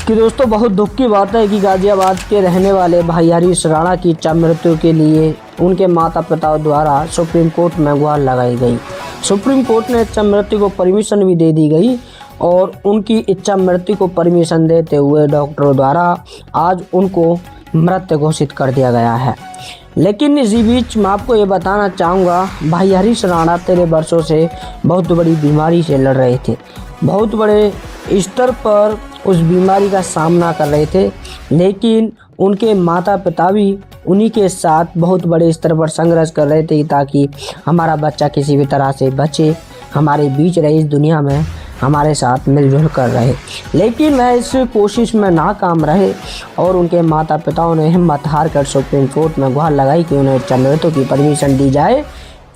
कि दोस्तों बहुत दुख की बात है कि गाज़ियाबाद के रहने वाले भाई हरीश राणा की इच्छा मृत्यु के लिए उनके माता पिता द्वारा सुप्रीम कोर्ट में गुहार लगाई गई। सुप्रीम कोर्ट ने इच्छा मृत्यु को परमिशन भी दे दी गई और उनकी इच्छा मृत्यु को परमिशन देते हुए डॉक्टरों द्वारा आज उनको मृत घोषित कर दिया गया है। लेकिन इसी बीच मैं आपको ये बताना चाहूँगा, भाई हरीश राणा तेरे वर्षों से बहुत बड़ी बीमारी से लड़ रहे थे, बहुत बड़े स्तर पर उस बीमारी का सामना कर रहे थे, लेकिन उनके माता पिता भी उन्हीं के साथ बहुत बड़े स्तर पर संघर्ष कर रहे थे ताकि हमारा बच्चा किसी भी तरह से बचे, हमारे बीच रहे, इस दुनिया में हमारे साथ मिलजुल कर रहे। लेकिन वह इस कोशिश में नाकाम रहे और उनके माता पिताओं ने हिम्मत हार कर सुप्रीम कोर्ट में गुहार लगाई कि उन्हें इच्छा मृत्यु की परमिशन दी जाए,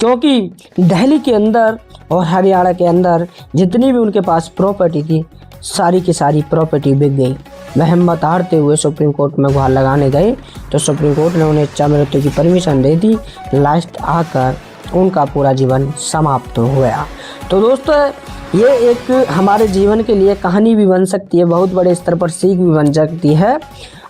क्योंकि दिल्ली के अंदर और हरियाणा के अंदर जितनी भी उनके पास प्रॉपर्टी थी, सारी की सारी प्रॉपर्टी बिक गई। वह हिम्मत हारते हुए सुप्रीम कोर्ट में गुहार लगाने गए तो सुप्रीम कोर्ट ने उन्हें इच्छा मृत्यु की परमिशन दे दी। लास्ट आकर उनका पूरा जीवन समाप्त हो गया। तो दोस्तों, ये एक हमारे जीवन के लिए कहानी भी बन सकती है, बहुत बड़े स्तर पर सीख भी बन सकती है।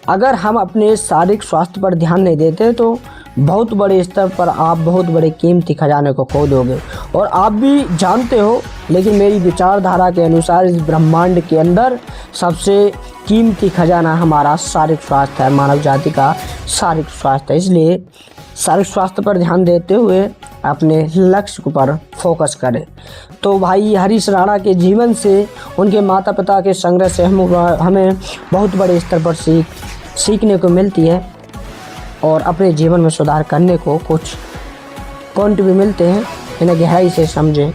अगर हम अपने शारीरिक स्वास्थ्य पर ध्यान नहीं देते तो बहुत बड़े स्तर पर आप बहुत बड़े कीमती खजाने को खो दोगे। और आप भी जानते हो, लेकिन मेरी विचारधारा के अनुसार इस ब्रह्मांड के अंदर सबसे कीमती खजाना हमारा शारीरिक स्वास्थ्य है, मानव जाति का शारीरिक स्वास्थ्य है। इसलिए शारीरिक स्वास्थ्य पर ध्यान देते हुए अपने लक्ष्य पर फोकस करें। तो भाई हरीश राणा के जीवन से, उनके माता पिता के संघर्ष से हमें बहुत बड़े स्तर पर सीखने को मिलती है और अपने जीवन में सुधार करने को कुछ पॉइंट भी मिलते हैं। इन्हें गहराई से समझें।